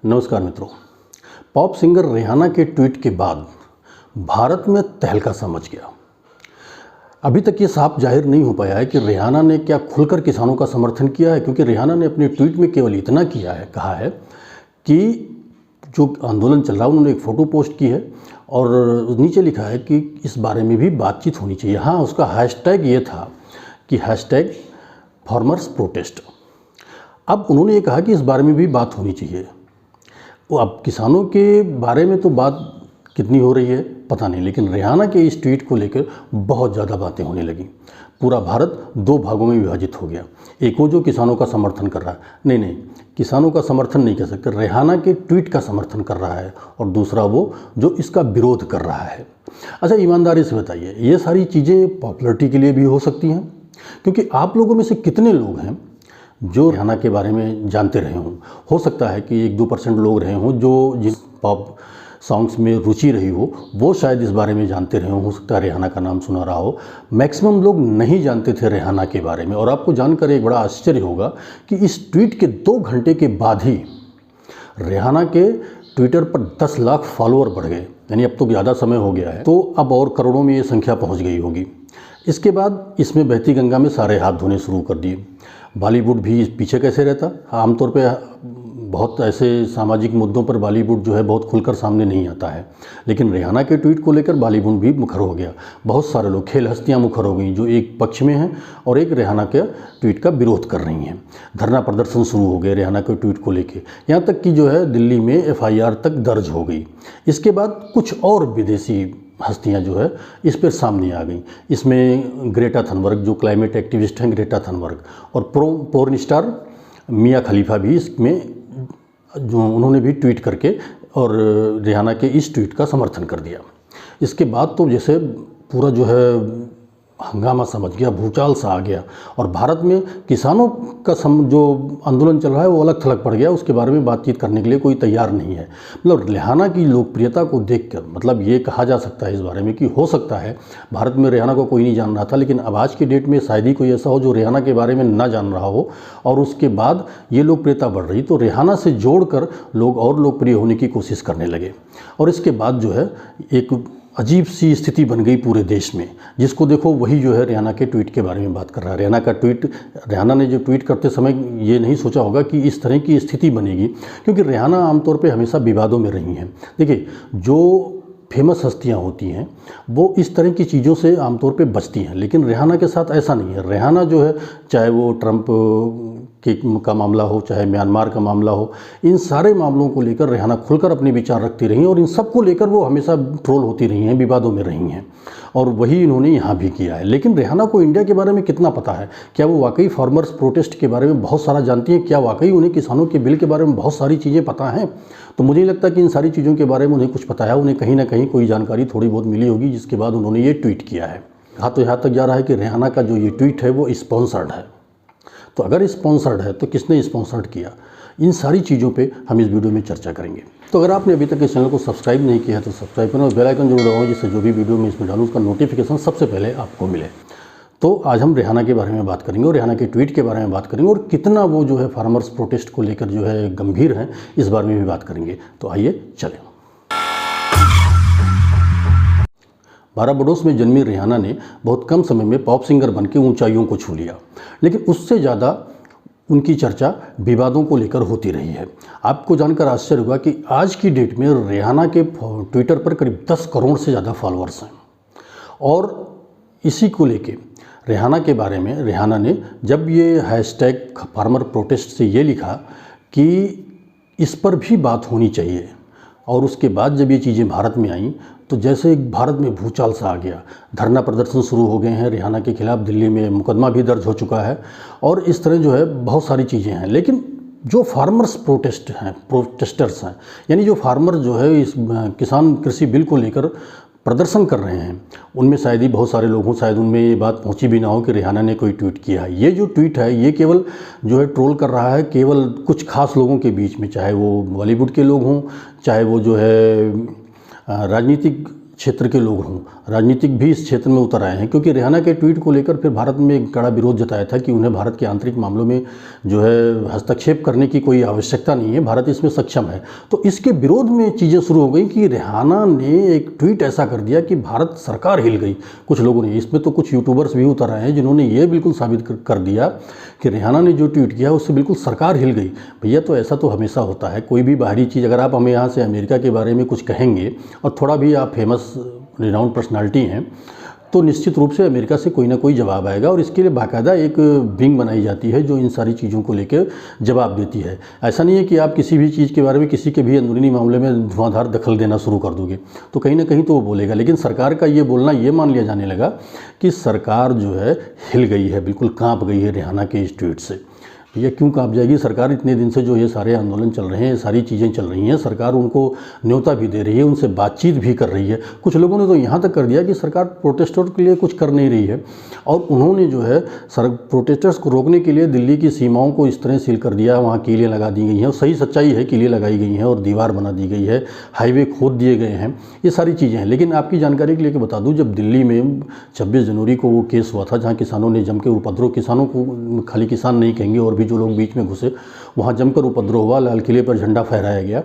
नमस्कार मित्रों। Pop singer Rihanna के ट्वीट के बाद भारत में तहलका सा मच गया। अभी तक ये साफ जाहिर नहीं हो पाया है कि रिहाना ने क्या खुलकर किसानों का समर्थन किया है, क्योंकि रिहाना ने अपने ट्वीट में केवल इतना कहा है कि जो आंदोलन चल रहा है, उन्होंने एक फ़ोटो पोस्ट की है और नीचे लिखा है कि इस बारे में भी बातचीत होनी चाहिए। हाँ, उसका हैशटैग ये था कि हैशटैग फार्मर्स प्रोटेस्ट। अब उन्होंने ये कहा कि इस बारे में भी बात होनी चाहिए। वो अब किसानों के बारे में तो बात कितनी हो रही है पता नहीं, लेकिन रिहाना के इस ट्वीट को लेकर बहुत ज़्यादा बातें होने लगी। पूरा भारत दो भागों में विभाजित हो गया। एक वो जो किसानों का समर्थन कर रहा है, नहीं, किसानों का समर्थन नहीं कह सकते, रिहाना के ट्वीट का समर्थन कर रहा है, और दूसरा वो जो इसका विरोध कर रहा है। अच्छा, ईमानदारी से बताइए, ये सारी चीज़ें पॉपुलरिटी के लिए भी हो सकती हैं? क्योंकि आप लोगों में से कितने लोग हैं जो रिहाना के बारे में जानते रहे हों? हो सकता है कि 1-2% लोग रहे हों जो जिन पॉप सॉन्ग्स में रुचि रही हो, वो शायद इस बारे में जानते रहे हों। हो सकता है रिहाना का नाम सुना रहा हो। मैक्सिमम लोग नहीं जानते थे रिहाना के बारे में। और आपको जानकर एक बड़ा आश्चर्य होगा कि इस ट्वीट के 2 घंटे के बाद ही रिहाना के ट्विटर पर 10 लाख फॉलोअर बढ़ गए। यानी अब तो ज़्यादा समय हो गया है, तो अब और करोड़ों में ये संख्या पहुंच गई होगी। इसके बाद इसमें बहती गंगा में सारे हाथ धोने शुरू कर दिए। बॉलीवुड भी पीछे कैसे रहता? आमतौर पे बहुत ऐसे सामाजिक मुद्दों पर बॉलीवुड जो है बहुत खुलकर सामने नहीं आता है, लेकिन रिहाना के ट्वीट को लेकर बॉलीवुड भी मुखर हो गया। बहुत सारे लोग, खेल हस्तियां मुखर हो गई, जो एक पक्ष में हैं और एक रिहाना के ट्वीट का विरोध कर रही हैं। धरना प्रदर्शन शुरू हो गए रिहाना के ट्वीट को लेकर, यहाँ तक कि जो है दिल्ली में FIR तक दर्ज हो गई। इसके बाद कुछ और विदेशी हस्तियां जो है इस पर सामने आ गई। इसमें ग्रेटा थनबर्ग, जो क्लाइमेट एक्टिविस्ट हैं, ग्रेटा थनबर्ग, और पोर्न स्टार मिया खलीफा भी इसमें जो उन्होंने भी ट्वीट करके और रिहाना के इस ट्वीट का समर्थन कर दिया। इसके बाद तो जैसे पूरा जो है हंगामा समझ गया, भूचाल सा आ गया, और भारत में किसानों का जो आंदोलन चल रहा है वो अलग थलग पड़ गया। उसके बारे में बातचीत करने के लिए कोई तैयार नहीं है। मतलब रिहाना की लोकप्रियता को देखकर मतलब ये कहा जा सकता है इस बारे में कि हो सकता है भारत में रिहाना को कोई नहीं जान रहा था, लेकिन अब आज की डेट में शायद ही कोई ऐसा हो जो रिहाना के बारे में ना जान रहा हो, और उसके बाद ये लोकप्रियता बढ़ रही तो रिहाना से जोड़कर लोग और लोकप्रिय होने की कोशिश करने लगे। और इसके बाद जो है एक अजीब सी स्थिति बन गई पूरे देश में। जिसको देखो वही जो है रिहाना के ट्वीट के बारे में बात कर रहा है। रिहाना ने जो ट्वीट करते समय ये नहीं सोचा होगा कि इस तरह की स्थिति बनेगी, क्योंकि रिहाना आमतौर पे हमेशा विवादों में रही हैं। देखिए, जो फेमस हस्तियां होती हैं वो इस तरह की चीज़ों से आमतौर पे बचती हैं, लेकिन रिहाना के साथ ऐसा नहीं है। रिहाना जो है, चाहे वो ट्रंप का मामला हो, चाहे म्यांमार का मामला हो, इन सारे मामलों को लेकर रिहाना खुलकर अपने विचार रखती रही हैं, और इन सब को लेकर वो हमेशा ट्रोल होती रही हैं, विवादों में रही हैं, और वही इन्होंने यहाँ भी किया है। लेकिन रिहाना को इंडिया के बारे में कितना पता है? क्या वो वाकई फार्मर्स प्रोटेस्ट के बारे में बहुत सारा जानती हैं? क्या वाकई उन्हें किसानों के बिल के बारे में बहुत सारी चीज़ें पता हैं? तो मुझे नहीं लगता कि इन सारी चीज़ों के बारे में उन्हें कुछ पता है। उन्हें कहीं ना कहीं कोई जानकारी थोड़ी बहुत मिली होगी, जिसके बाद उन्होंने ये ट्वीट किया है। हाँ, तो यहाँ तक जा रहा है कि रिहाना का जो ये ट्वीट है वो स्पॉन्सर्ड है। तो अगर स्पॉन्सर्ड है तो किसने स्पॉन्सर्ड किया? इन सारी चीज़ों पे हम इस वीडियो में चर्चा करेंगे। तो अगर आपने अभी तक इस चैनल को सब्सक्राइब नहीं किया है तो सब्सक्राइब करें और बेल आइकन जरूर दबाएं, जिससे जो भी वीडियो मैं इसमें डालूं उसका नोटिफिकेशन सबसे पहले आपको मिले। तो आज हम रिहाना के बारे में बात करेंगे और रिहाना के ट्वीट के बारे में बात करेंगे, और कितना वो जो है फार्मर्स प्रोटेस्ट को लेकर जो है गंभीर हैं, इस बारे में भी बात करेंगे। तो आइए चलें। बारबाडोस में जन्मी रिहाना ने बहुत कम समय में पॉप सिंगर बनकर ऊंचाइयों को छू लिया, लेकिन उससे ज़्यादा उनकी चर्चा विवादों को लेकर होती रही है। आपको जानकर आश्चर्य होगा कि आज की डेट में रिहाना के ट्विटर पर करीब 10 करोड़ से ज़्यादा फॉलोअर्स हैं। और इसी को लेके रिहाना के बारे में रिहाना ने जब ये हैशटैग फार्मर प्रोटेस्ट से ये लिखा कि इस पर भी बात होनी चाहिए, और उसके बाद जब ये चीज़ें भारत में आईं तो जैसे भारत में भूचाल सा आ गया। धरना प्रदर्शन शुरू हो गए हैं रिहाना के खिलाफ, दिल्ली में मुकदमा भी दर्ज हो चुका है, और इस तरह जो है बहुत सारी चीज़ें हैं। लेकिन जो फार्मर्स प्रोटेस्टर्स हैं, यानी जो फार्मर जो है इस किसान कृषि बिल को लेकर प्रदर्शन कर रहे हैं, उनमें शायद ही बहुत सारे लोग हों, शायद उनमें ये बात पहुंची भी ना हो कि रिहाना ने कोई ट्वीट किया है। ये जो ट्वीट है ये केवल जो है ट्रोल कर रहा है केवल कुछ खास लोगों के बीच में, चाहे वो बॉलीवुड के लोग हों, चाहे वो जो है राजनीतिक क्षेत्र के लोग हों, राजनीतिक भी इस क्षेत्र में उतर आए हैं, क्योंकि रिहाना के ट्वीट को लेकर फिर भारत में एक कड़ा विरोध जताया था कि उन्हें भारत के आंतरिक मामलों में जो है हस्तक्षेप करने की कोई आवश्यकता नहीं है, भारत इसमें सक्षम है। तो इसके विरोध में चीज़ें शुरू हो गई कि रिहाना ने एक ट्वीट ऐसा कर दिया कि भारत सरकार हिल गई। कुछ लोगों ने, इसमें तो कुछ यूट्यूबर्स भी उतर आए हैं जिन्होंने ये बिल्कुल साबित कर दिया कि रिहाना ने जो ट्वीट किया उससे बिल्कुल सरकार हिल गई। भैया, तो ऐसा तो हमेशा होता है, कोई भी बाहरी चीज़ अगर आप हमें यहाँ से अमेरिका के बारे में कुछ कहेंगे और थोड़ा भी आप फेमस रिनाउंड पर्सनालिटी हैं, तो निश्चित रूप से अमेरिका से कोई ना कोई जवाब आएगा, और इसके लिए बाकायदा एक विंग बनाई जाती है जो इन सारी चीज़ों को लेकर जवाब देती है। ऐसा नहीं है कि आप किसी भी चीज़ के बारे में, किसी के भी अंदरूनी मामले में धुआंधार दखल देना शुरू कर दोगे तो कहीं ना कहीं तो वो बोलेगा। लेकिन सरकार का ये बोलना ये मान लिया जाने लगा कि सरकार जो है हिल गई है, बिल्कुल काँप गई है रिहाना के इस ट्वीट से। ये क्यों काँप जाएगी सरकार? इतने दिन से जो ये सारे आंदोलन चल रहे हैं, सारी चीज़ें चल रही हैं, सरकार उनको न्योता भी दे रही है, उनसे बातचीत भी कर रही है। कुछ लोगों ने तो यहाँ तक कर दिया कि सरकार प्रोटेस्टर्स के लिए कुछ कर नहीं रही है, और उन्होंने जो है प्रोटेस्टर्स को रोकने के लिए दिल्ली की सीमाओं को इस तरह सील कर दिया, वहाँ कीलें लगा दी गई हैं, और सही सच्चाई है, कीलें लगाई गई हैं और दीवार बना दी गई है, हाईवे खोद दिए गए हैं, ये सारी चीज़ें हैं। लेकिन आपकी जानकारी के लिए बता दूँ, जब दिल्ली में 26 जनवरी को वो केस हुआ था जहाँ किसानों ने जम के उपद्रव, किसानों को खाली किसान नहीं कहेंगे और भी जो लोग बीच में घुसे, वहाँ जमकर उपद्रव हुआ, लाल किले पर झंडा फहराया गया।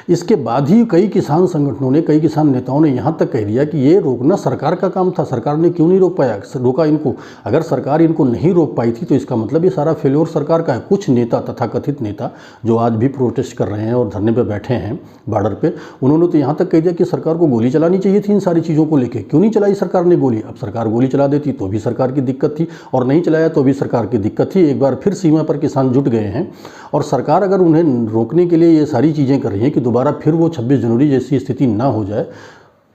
इसके बाद ही कई किसान संगठनों ने, कई किसान नेताओं ने यहाँ तक कह दिया कि ये रोकना सरकार का काम था, सरकार ने क्यों नहीं रोका इनको। अगर सरकार इनको नहीं रोक पाई थी तो इसका मतलब ये सारा फेल्योर सरकार का है। कुछ नेता, तथाकथित नेता जो आज भी प्रोटेस्ट कर रहे हैं और धरने पर बैठे हैं बॉर्डर पे, उन्होंने तो यहाँ तक कह दिया कि सरकार को गोली चलानी चाहिए थी इन सारी चीज़ों को लेकर। क्यों नहीं चलाई सरकार ने गोली? अब सरकार गोली चला देती तो भी सरकार की दिक्कत थी, और नहीं चलाया तो भी सरकार की दिक्कत थी। एक बार फिर सीमा पर किसान जुट गए हैं, और सरकार अगर उन्हें रोकने के लिए ये सारी चीज़ें कर रही हैं कि दोबारा फिर वो 26 जनवरी जैसी स्थिति ना हो जाए,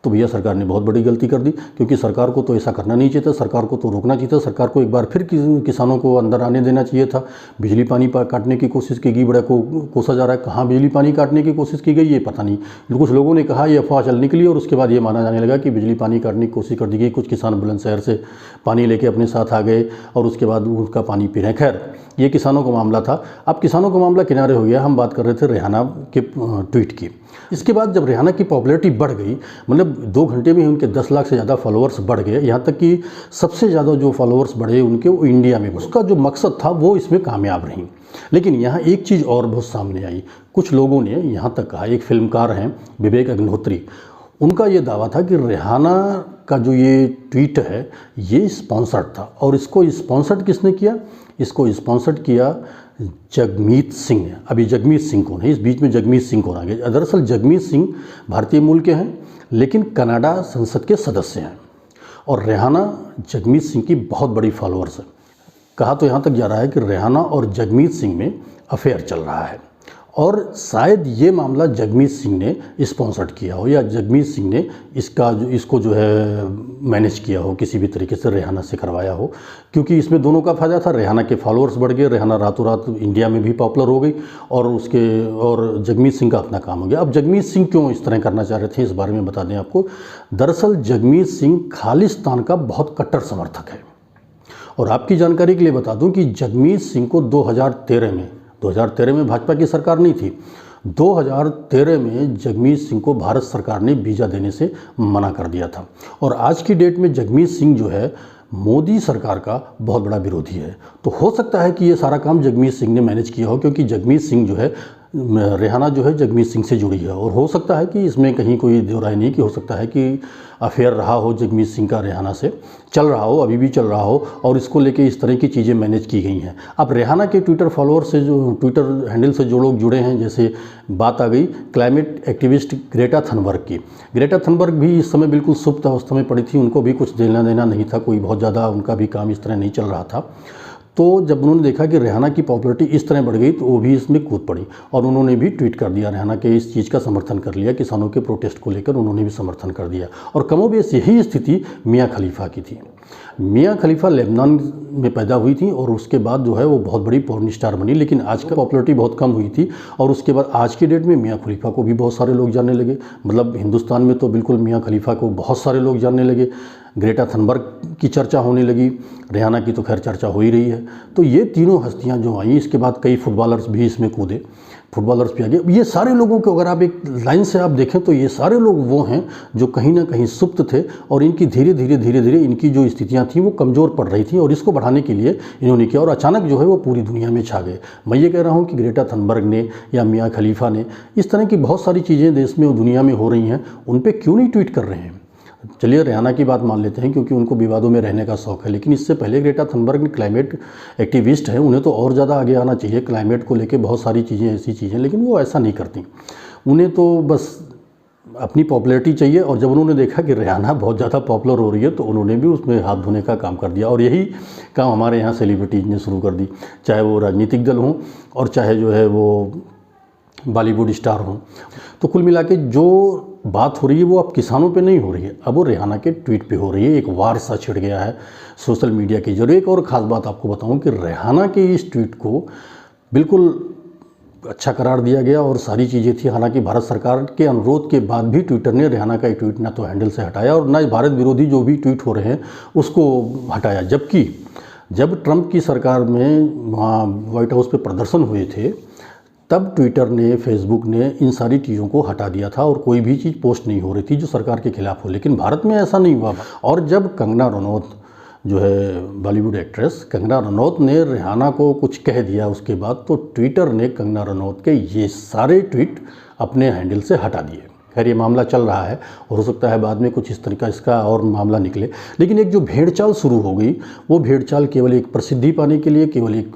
तो भैया सरकार ने बहुत बड़ी गलती कर दी। क्योंकि सरकार को तो ऐसा करना नहीं चाहिए था, सरकार को तो रोकना चाहिए था, सरकार को एक बार फिर किसानों को अंदर आने देना चाहिए था। बिजली पानी काटने की कोशिश की गई, बड़ा कोसा जा रहा है, कहाँ बिजली पानी काटने की कोशिश की गई ये पता नहीं। कुछ लोगों ने कहा, ये अफवाह चल निकली, और उसके बाद ये माना जाने लगा कि बिजली पानी काटने की कोशिश कर दी गई। कुछ किसान बुलंदशहर से पानी लेके अपने साथ आ गए और उसके बाद उनका पानी पी रहे हैं। खैर, ये किसानों का मामला था। अब किसानों का मामला किनारे हो गया, हम बात कर रहे थे रिहाना के ट्वीट की। इसके बाद जब रिहाना की पॉपुलैरिटी बढ़ गई, मतलब 2 घंटे में ही उनके 10 लाख से ज़्यादा फॉलोअर्स बढ़ गए, यहाँ तक कि सबसे ज़्यादा जो फॉलोअर्स बढ़े उनके वो इंडिया में, उसका जो मकसद था वो इसमें कामयाब रही। लेकिन यहाँ एक चीज़ और बहुत सामने आई। कुछ लोगों ने यहाँ तक कहा, एक फिल्मकार हैं विवेक अग्निहोत्री, उनका ये दावा था कि रिहाना का जो ये ट्वीट है ये स्पॉन्सर्ड था। और इसको स्पॉन्सर्ड किसने किया? इसको स्पॉन्सर्ड किया जगमीत सिंह ने। अभी जगमीत सिंह कौन है? इस बीच में जगमीत सिंह कौन आ गए? दरअसल जगमीत सिंह भारतीय मूल के हैं, लेकिन कनाडा संसद के सदस्य हैं, और रिहाना जगमीत सिंह की बहुत बड़ी फॉलोअर्स है। कहा तो यहाँ तक जा रहा है कि रिहाना और जगमीत सिंह में अफेयर चल रहा है, और शायद ये मामला जगमीत सिंह ने स्पॉन्सर्ड किया हो, या जगमीत सिंह ने इसको जो है मैनेज किया हो, किसी भी तरीके से रिहाना से करवाया हो। क्योंकि इसमें दोनों का फ़ायदा था, रिहाना के फॉलोअर्स बढ़ गए, रिहाना रातों रात इंडिया में भी पॉपुलर हो गई, और जगमीत सिंह का अपना काम हो गया। अब जगमीत सिंह क्यों इस तरह करना चाह रहे थे, इस बारे में बता दें आपको। दरअसल जगमीत सिंह खालिस्तान का बहुत कट्टर समर्थक है, और आपकी जानकारी के लिए बता दूं कि जगमीत सिंह को 2013 में भाजपा की सरकार नहीं थी, 2013 में जगमीत सिंह को भारत सरकार ने वीज़ा देने से मना कर दिया था। और आज की डेट में जगमीत सिंह जो है मोदी सरकार का बहुत बड़ा विरोधी है। तो हो सकता है कि ये सारा काम जगमीत सिंह ने मैनेज किया हो, क्योंकि जगमीत सिंह जो है, रिहाना जो है जगमीत सिंह से जुड़ी है, और हो सकता है कि इसमें कहीं कोई दो राय नहीं कि हो सकता है कि अफेयर रहा हो जगमीत सिंह का रिहाना से, चल रहा हो, अभी भी चल रहा हो, और इसको लेके इस तरह की चीज़ें मैनेज की गई हैं। अब रिहाना के ट्विटर फॉलोअर से, जो ट्विटर हैंडल से जो लोग जुड़े हैं, जैसे बात आ गई क्लाइमेट एक्टिविस्ट ग्रेटा थनबर्ग की। ग्रेटा थनबर्ग भी इस समय बिल्कुल सुप्त अवस्था में पड़ी थी, उनको भी कुछ देना देना नहीं था, कोई बहुत ज़्यादा उनका भी काम इस तरह नहीं चल रहा था। तो जब उन्होंने देखा कि रिहाना की पॉपुलैरिटी इस तरह बढ़ गई, तो वो भी इसमें कूद पड़ी, और उन्होंने भी ट्वीट कर दिया, रिहाना के इस चीज़ का समर्थन कर लिया, किसानों के प्रोटेस्ट को लेकर उन्होंने भी समर्थन कर दिया। और कमोबेश यही स्थिति मियाँ खलीफा की थी। मियाँ खलीफा लेबनान में पैदा हुई थी, और उसके बाद जो है वो बहुत बड़ी पॉर्न स्टार बनी, लेकिन आज का पॉपुलैरिटी बहुत कम हुई थी। और उसके बाद आज की डेट में मियाँ खलीफा को भी बहुत सारे लोग जानने लगे, मतलब हिंदुस्तान में तो बिल्कुल मियाँ खलीफा को बहुत सारे लोग जानने लगे। ग्रेटा थनबर्ग की चर्चा होने लगी, रिहाना की तो खैर चर्चा हो ही रही है। तो ये तीनों हस्तियां जो आई, इसके बाद कई फुटबॉलर्स भी इसमें कूदे। फुटबॉलर्स भी आगे, ये सारे लोगों को अगर आप एक लाइन से आप देखें तो ये सारे लोग वो हैं जो कहीं ना कहीं सुप्त थे और इनकी धीरे धीरे इनकी जो स्थितियां थी वो कमज़ोर पड़ रही थी और इसको बढ़ाने के लिए इन्होंने किया और अचानक जो है वो पूरी दुनिया में छा गए। मैं ये कह रहा हूँ कि ग्रेटा थनबर्ग ने या मियाँ खलीफा ने इस तरह की बहुत सारी चीज़ें देश में और दुनिया में हो रही हैं, उन पर क्यों नहीं ट्वीट कर रहे हैं। चलिए रिहाना की बात मान लेते हैं क्योंकि उनको विवादों में रहने का शौक़ है, लेकिन इससे पहले ग्रेटा थनबर्ग क्लाइमेट एक्टिविस्ट हैं, उन्हें तो और ज़्यादा आगे आना चाहिए। क्लाइमेट को लेके बहुत सारी चीज़ें ऐसी चीज़ें, लेकिन वो ऐसा नहीं करती। उन्हें तो बस अपनी पॉपुलैरिटी चाहिए और जब उन्होंने देखा कि रिहाना बहुत ज़्यादा पॉपुलर हो रही है तो उन्होंने भी उसमें हाथ धोने का काम कर दिया। और यही काम हमारे यहाँ सेलिब्रिटीज़ ने शुरू कर दी, चाहे वो राजनीतिक दल हों और चाहे जो है वो बॉलीवुड स्टार हों। तो कुल मिला के जो बात हो रही है वो अब किसानों पे नहीं हो रही है, अब वो रिहाना के ट्वीट पे हो रही है। एक वार सा छिड़ गया है सोशल मीडिया के जरिए। एक और ख़ास बात आपको बताऊं कि रिहाना के इस ट्वीट को बिल्कुल अच्छा करार दिया गया और सारी चीज़ें थी। हालांकि भारत सरकार के अनुरोध के बाद भी ट्विटर ने रिहाना का ट्वीट ना तो हैंडल से हटाया और ना भारत विरोधी जो भी ट्वीट हो रहे हैं उसको हटाया। जबकि जब ट्रंप की सरकार में वहाँ व्हाइट हाउस पे प्रदर्शन हुए थे तब ट्विटर ने, फेसबुक ने इन सारी चीज़ों को हटा दिया था और कोई भी चीज़ पोस्ट नहीं हो रही थी जो सरकार के खिलाफ हो। लेकिन भारत में ऐसा नहीं हुआ। और जब कंगना रनौत जो है बॉलीवुड एक्ट्रेस, कंगना रनौत ने रिहाना को कुछ कह दिया उसके बाद तो ट्विटर ने कंगना रनौत के ये सारे ट्वीट अपने हैंडल से हटा दिए। खैर ये मामला चल रहा है और हो सकता है बाद में कुछ इस तरह का इसका और मामला निकले। लेकिन एक जो भेड़चाल शुरू हो गई वो भेड़चाल केवल एक प्रसिद्धि पाने के लिए, केवल एक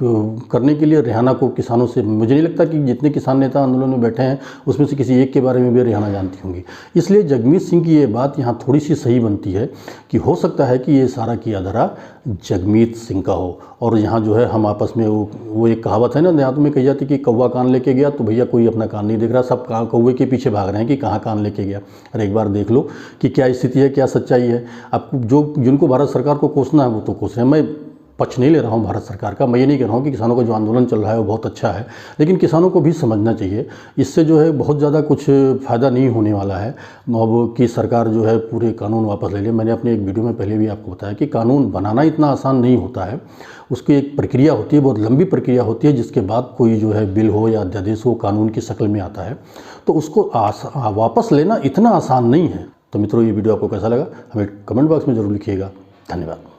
करने के लिए रिहाना को किसानों से, मुझे नहीं लगता कि जितने किसान नेता आंदोलन में बैठे हैं उसमें से किसी एक के बारे में भी रिहाना जानती होंगी। इसलिए जगमीत सिंह की ये बात यहाँ थोड़ी सी सही बनती है कि हो सकता है कि ये सारा किया धरा जगमीत सिंह का हो। और यहाँ जो है हम आपस में वो एक कहावत है ना देहात में कही जाती कि कौवा कान लेके गया तो भैया कोई अपना कान नहीं देख रहा, सब कौवे के पीछे भाग रहे हैं कि कहाँ कान लेके गया। अरे एक बार देख लो कि क्या स्थिति है, क्या सच्चाई है। अब जो जिनको भारत सरकार को कोसना है वो तो कोसे हैं। मैं पक्ष नहीं ले रहा हूँ भारत सरकार का, मैं ये नहीं कह रहा हूँ कि किसानों का जो आंदोलन चल रहा है वो बहुत अच्छा है, लेकिन किसानों को भी समझना चाहिए इससे जो है बहुत ज़्यादा कुछ फ़ायदा नहीं होने वाला है अब कि सरकार जो है पूरे कानून वापस ले ले। मैंने अपने एक वीडियो में पहले भी आपको बताया कि कानून बनाना इतना आसान नहीं होता है, उसकी एक प्रक्रिया होती है, बहुत लंबी प्रक्रिया होती है, जिसके बाद कोई जो है बिल हो या अध्यादेश हो कानून की शक्ल में आता है, तो उसको वापस लेना इतना आसान नहीं है। तो मित्रों ये वीडियो आपको कैसा लगा हमें कमेंट बॉक्स में ज़रूर लिखिएगा। धन्यवाद।